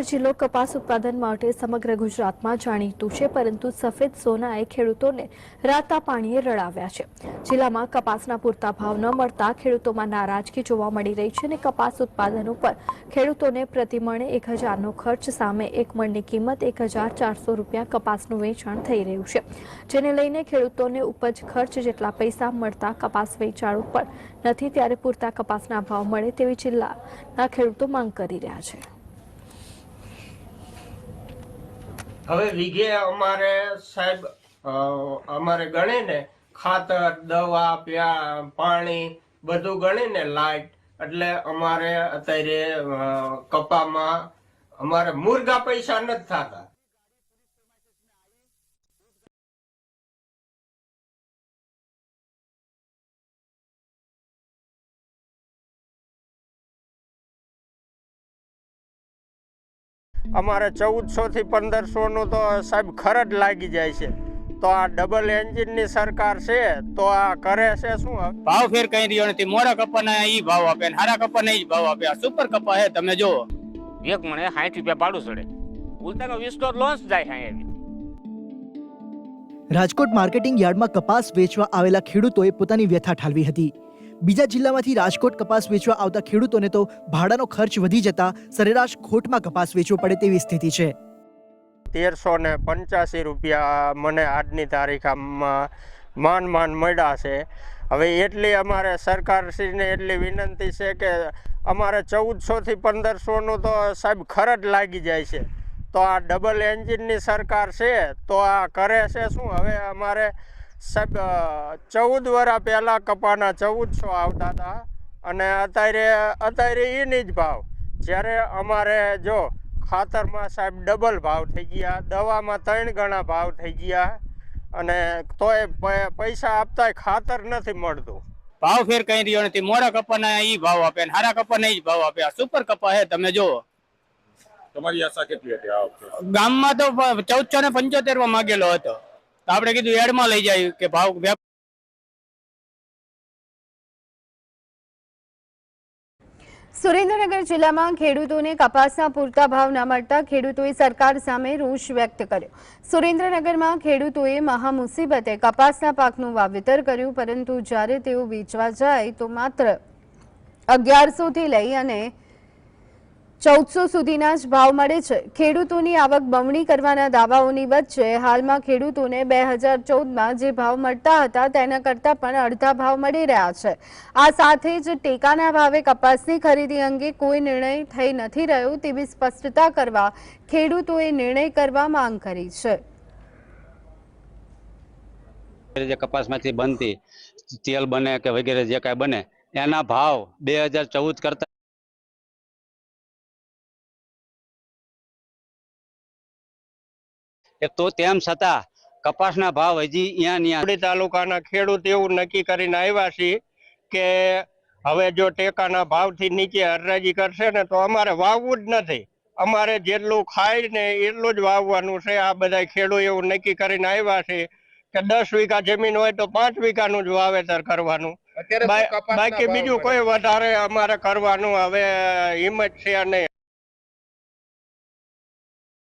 જિલ્લો કપાસ ઉત્પાદન માટે સમગ્ર ગુજરાતમાં જાણીતું છે, પરંતુ સફેદ સોનાએ ખેડૂતોને રાતા પાણીએ રડાવ્યા છે। જિલ્લામાં કપાસના પૂરતા ભાવ ન મળતા ખેડૂતોમાં નારાજગી જોવા મળી રહી છે અને કપાસ ઉત્પાદન ઉપર ખેડૂતોને પ્રતિમણે 1000નો ખર્ચ સામે એક મણની કિંમત 1400 રૂપિયા કપાસનું વેચાણ થઈ રહ્યું છે, જેને લઈને ખેડૂતોને ઉપજ ખર્ચ જેટલા પૈસા મળતા કપાસ વેચાણ ઉપર નથી, ત્યારે પૂરતા કપાસના ભાવ મળે તેવી જિલ્લાના ખેડૂતો માંગ કરી રહ્યા છે। હવે વીઘે અમારે સાહેબ અમારે ગણીને ખાતર દવા પાણી બધું ગણીને લાઈટ એટલે અમારે અત્યારે કપામાં અમારે મુર્ગા પૈસા નથી થતા। અમારે 1400 થી 1500 નું તો સાહેબ ખરજ લાગી જાય છે, તો આ ડબલ એન્જિન ની સરકાર છે તો આ કરે છે શું? ભાવ ફેર કઈ રહ્યો નથી। મોરા કપાના ઈ ભાવ આપે ને હારા કપાના ઈ ભાવ આપે। આ સુપર કપા હે, તમે જો એક મણે 60 રૂપિયા ભાડું ચડે, ઉલટાનો 20 લોન્સ જાય છે। રાજકોટ માર્કેટિંગ યાર્ડમાં કપાસ વેચવા આવેલા ખેડૂતોએ પોતાની વ્યથા ઠાલવી હતી। બીજા જિલ્લામાંથી રાજકોટ કપાસ વેચવા આવતા ખેડૂતોને તો ભાડાનો ખર્ચ વધી જતા સરેરાશ ખોટમાં કપાસ વેચવો પડે તેવી સ્થિતિ છે। 1385 રૂપિયા મને આજની તારીખમાં માંડ મળ્યા છે। હવે એટલી અમારે સરકારશ્રીને એટલી વિનંતી છે કે અમારે 1400 થી 1500 નું તો સાહેબ ખરજ લાગી જાય છે, તો આ ડબલ એન્જિનની સરકાર છે તો આ કરે છે શું? હવે અમારે સાહેબ 14 વર્ષ પહેલાં કપાના 1400 આવતા હતા અને અત્યારે એની જ ભાવ, જ્યારે અમારે જો ખાતરમાં સાહેબ ડબલ ભાવ થઈ ગયા, દવામાં 3 ગણા ભાવ થઈ ગયા અને તોય પૈસા આપતાય ખાતર નથી મળતું। ભાવ ફેર કઈ રહ્યો નથી। મોરા કપાના ઈ ભાવ આપે ને હારા કપાના ઈ ભાવ આપે। આ સુપર કપા હે, તમે જો તમારી આશા કેટલી હતી આ વખતે? ગામમાં તો 1475 માં માંગેલો હતો, તો આપણે કીધું એડમાં લઈ જાય કે ભાવ। સુરેન્દ્રનગર જિલ્લામાં ખેડૂતોને કપાસના પૂરતા ભાવ ન મળતા ખેડૂતોએ સરકાર સામે રોષ વ્યક્ત કર્યો। સુરેન્દ્રનગરમાં ખેડૂતોએ મહામુસીબતે કપાસના પાકનું વાવેતર કર્યું, પરંતુ જ્યારે તેઓ વેચવા જાય તો માત્ર 1100 થી લઈ અને 1400 સુધીના જ ભાવ મળે છે। ખેડૂતોની આવક બમણી કરવાના દાવાઓની વચ્ચે હાલમાં ખેડૂતોને 2014માં જે ભાવ મળતા હતા તેના કરતાં પણ અડધા ભાવ મળી રહ્યા છે। આ સાથે જ ટેકાના ભાવે કપાસની ખરીદી અંગે કોઈ નિર્ણય થઈ નથી રહ્યો તેવી સ્પષ્ટતા કરવા ખેડૂતોએ નિર્ણય કરવા માંગ કરી છે। જે કપાસમાંથી બનતી તેલ બને કે વગેરે જે કાંઈ બને એના ભાવ 2014 કરતા તો તેમ છતાં કપાસના ભાવ હજી અહીંયા તાલુકાના ખેડૂત એવું નક્કી કરીને આવ્યા છે કે હવે જો ટેકાના ભાવથી નીચે હરાજી કરશે ને તો અમારે વાવવું જ નથી, અમારે જેટલું ખાય ને એટલું જ વાવવાનું છે। આ બધા ખેડૂત એવું નક્કી કરીને આવ્યા છે કે 10 વીઘા જમીન હોય તો 5 વીઘાનું જ વાવેતર કરવાનું, બાકી બીજું કોઈ વધારે અમારે કરવાનું હવે હિંમત છે નહીં।